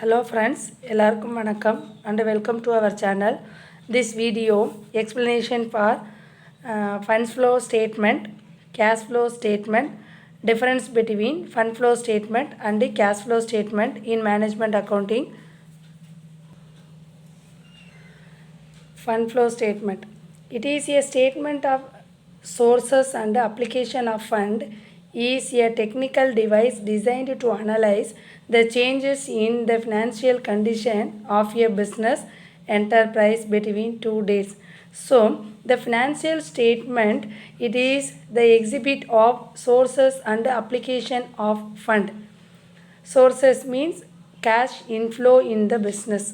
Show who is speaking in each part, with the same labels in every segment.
Speaker 1: Hello friends, எல்லாருக்கும் வணக்கம் and welcome to our channel. This video explanation for funds flow statement, cash flow statement, difference between fund flow statement and the cash flow statement in management accounting. Fund flow statement. It is a statement of sources and application of fund is a technical device designed to analyze the changes in the financial condition of a business enterprise between 2 days. So, the financial statement, it is the exhibit of sources and application of fund. Sources means cash inflow in the business.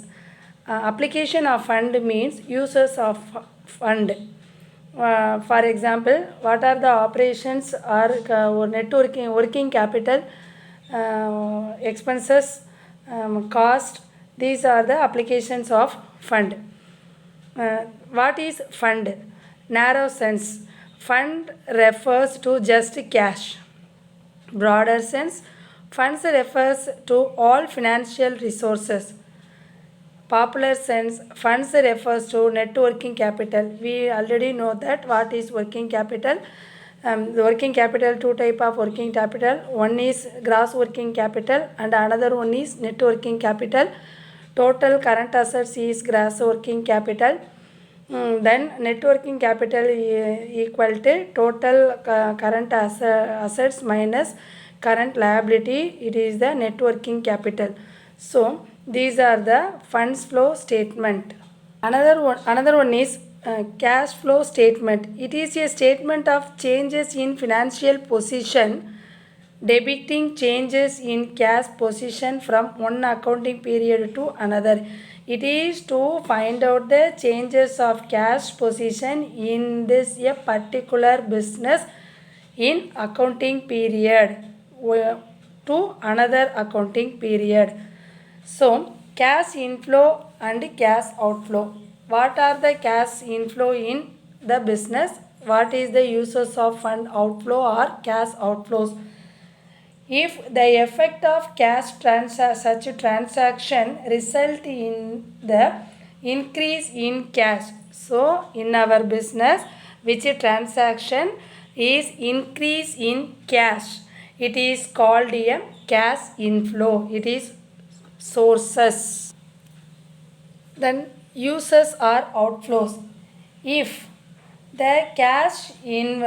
Speaker 1: Application of fund means uses of fund. For example, what are the operations or net working capital, expenses, cost. These are the applications of fund. What is fund? Narrow sense. Fund refers to just cash. Broader sense, funds refers to all financial resources. Popular sense, funds refers to net working capital. We already know that what is working capital. The working capital, two type of working capital. One is gross working capital and another one is net working capital. Total current assets is gross working capital. Then net working capital equal to total current assets minus current liability. It is the net working capital. So these are the funds flow statement. Another one is cash flow statement. It is a statement of changes in financial position depicting changes in cash position from one accounting period to another. It is to find out the changes of cash position in this a particular business in accounting period to another accounting period. So, cash inflow and cash outflow. What are the cash inflow in the business? What is the uses of fund outflow or cash outflows? If the effect of cash such transaction result in the increase in cash. So, in our business, which transaction is increase in cash, it is called a cash inflow. It is sources. Then uses or outflows. If the cash in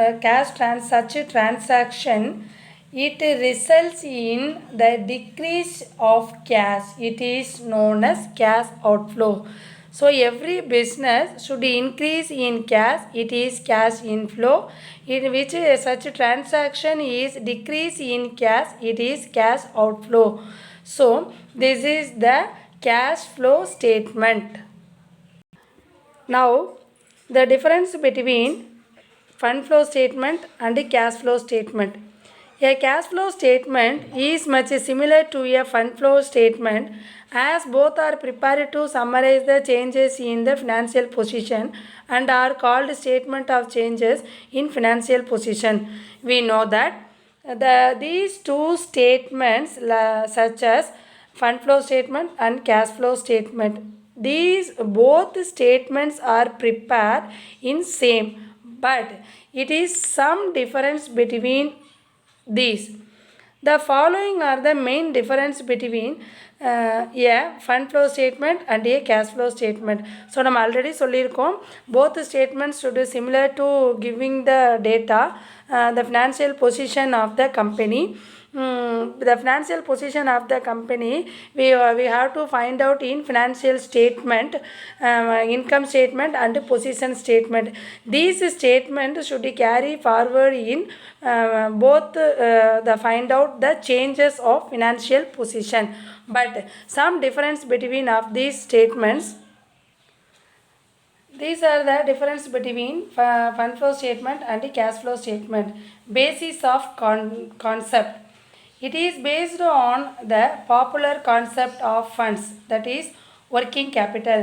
Speaker 1: such a transaction, it results in the decrease of cash, it is known as cash outflow. So every business should increase in cash, it is cash inflow. In which such transaction is decrease in cash, it is cash outflow. So this is the cash flow statement. Now the difference between fund flow statement and cash flow statement. A cash flow statement is much similar to a fund flow statement as both are prepared to summarize the changes in the financial position and are called statement of changes in financial position. We know that these two statements such as fund flow statement and cash flow statement, these both statements are prepared in same, but it is some difference between these. The following are the main difference between a fund flow statement and a cash flow statement. So நம்ம already சொல்லியிருக்கோம், both statements should be similar to giving the data, the financial position of the company. The financial position of the company, we have to find out in financial statement, income statement and position statement. These statements should carry forward in both the find out the changes of financial position, but some difference between of these statements. These are the difference between fund flow statement and cash flow statement. Basis of concept. It is based on the popular concept of funds, that is working capital.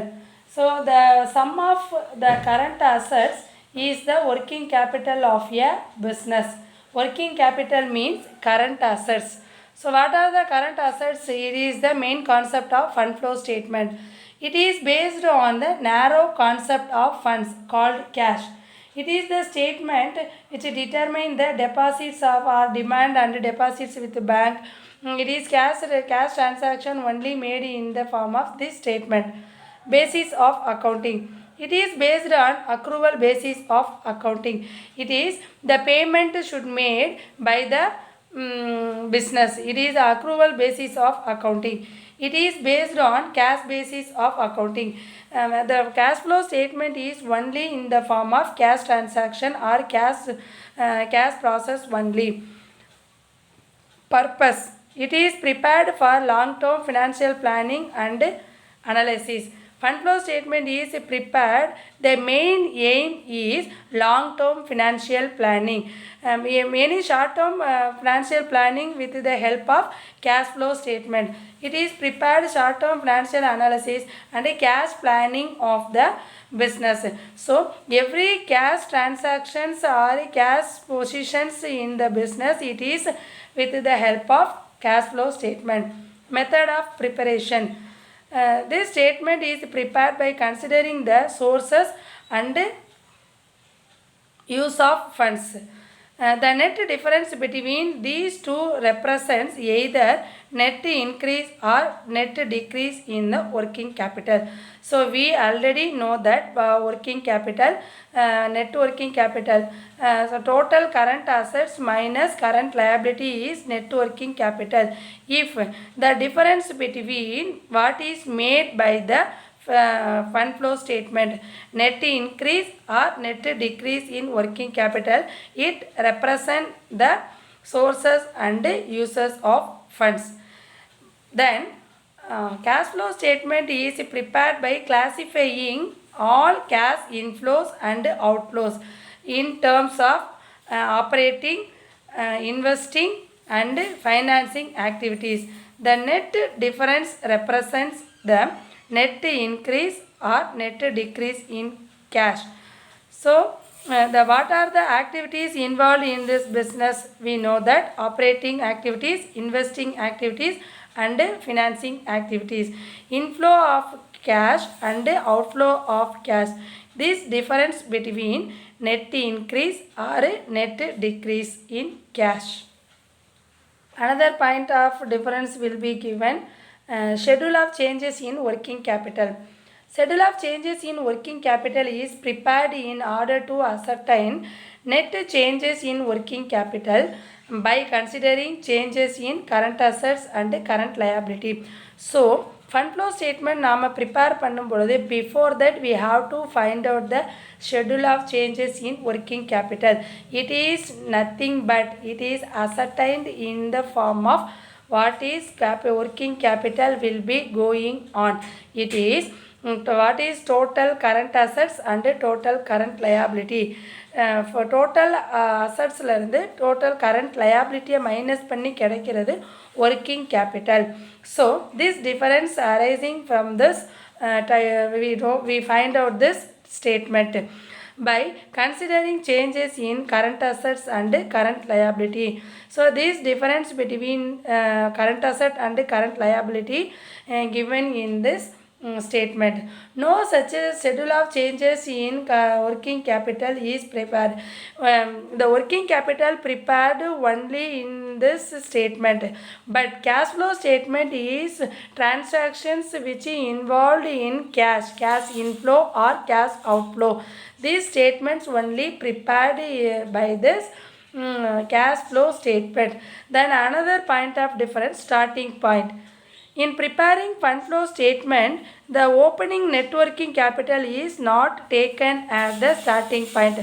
Speaker 1: So the sum of the current assets is the working capital of a business. Working capital means current assets. So what are the current assets? It is the main concept of fund flow statement. It is based on the narrow concept of funds called cash. It is the statement which determines the deposits of our demand and deposits with the bank. It is cash transaction only made in the form of this statement. Basis of accounting. It is based on accrual basis of accounting. It is the payment should made by the business. It is the accrual basis of accounting. It is based on cash basis of accounting. The cash flow statement is only in the form of cash transaction or cash process only. Purpose. It is prepared for long-term financial planning and analysis. Fund flow statement is prepared. The main aim is long-term financial planning. Any short-term financial planning with the help of cash flow statement. It is prepared short-term financial analysis and cash planning of the business. So every cash transactions or cash positions in the business, it is with the help of cash flow statement. Method of preparation. This statement is prepared by considering the sources and use of funds. The net difference between these two represents either net increase or net decrease in the working capital. So we already know that working capital, net working capital. So total current assets minus current liability is net working capital. If the difference between what is made by the fund flow statement, net increase or net decrease in working capital, it represents the sources and uses of funds. Then cash flow statement is prepared by classifying all cash inflows and outflows in terms of operating, investing and financing activities. The net difference represents the net increase or net decrease in cash. So what are the activities involved in this business? We know that operating activities, investing activities and financing activities. Inflow of cash and outflow of cash. This difference between net increase or net decrease in cash. Another point of difference will be given. Schedule of changes in working capital. Schedule of changes in working capital is prepared in order to ascertain net changes in working capital by considering changes in current assets and current liability. So, fund flow statement நாம prepare பண்ணும் பொழுது before that we have to find out the schedule of changes in working capital. It is nothing but it is ascertained in the form of what is working capital will be going on. It is what is total current assets and total current liability. For total assets total current liability minus பண்ணி கிடைக்கிறது working capital. So this difference arising from this we find out this statement by considering changes in current assets and current liability. So this difference between current asset and current liability given in this statement. No such a schedule of changes in working capital is prepared. The working capital prepared only in this statement, but cash flow statement is transactions which involved in cash inflow or cash outflow. These statements only prepared by this cash flow statement. Then another point of difference, starting point. In preparing fund flow statement, the opening net working capital is not taken as the starting point.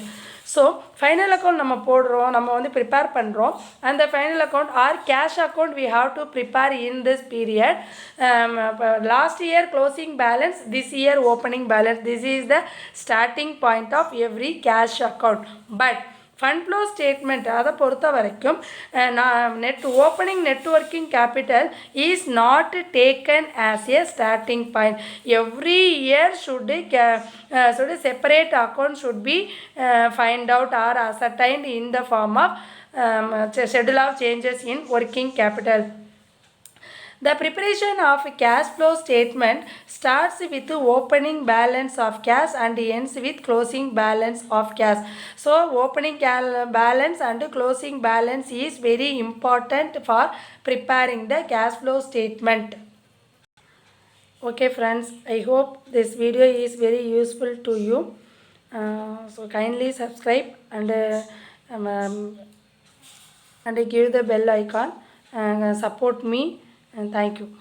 Speaker 1: So, final account நம்ம போடுறோம், நம்ம வந்து prepare பண்ணுறோம். And the final account or cash account we have to prepare in this period. Last year closing balance, this year opening balance. This is the starting point of every cash account. But fund flow statement அதை பொறுத்த வரைக்கும் net opening net working capital is not taken as a starting point. Every year should separate account should be find out or ascertained in the form of schedule of changes in working capital. The preparation of cash flow statement starts with the opening balance of cash and ends with closing balance of cash. So opening balance and closing balance is very important for preparing the cash flow statement. Okay friends, I hope this video is very useful to you. So kindly subscribe um, um, and give the bell icon and support me, and thank you.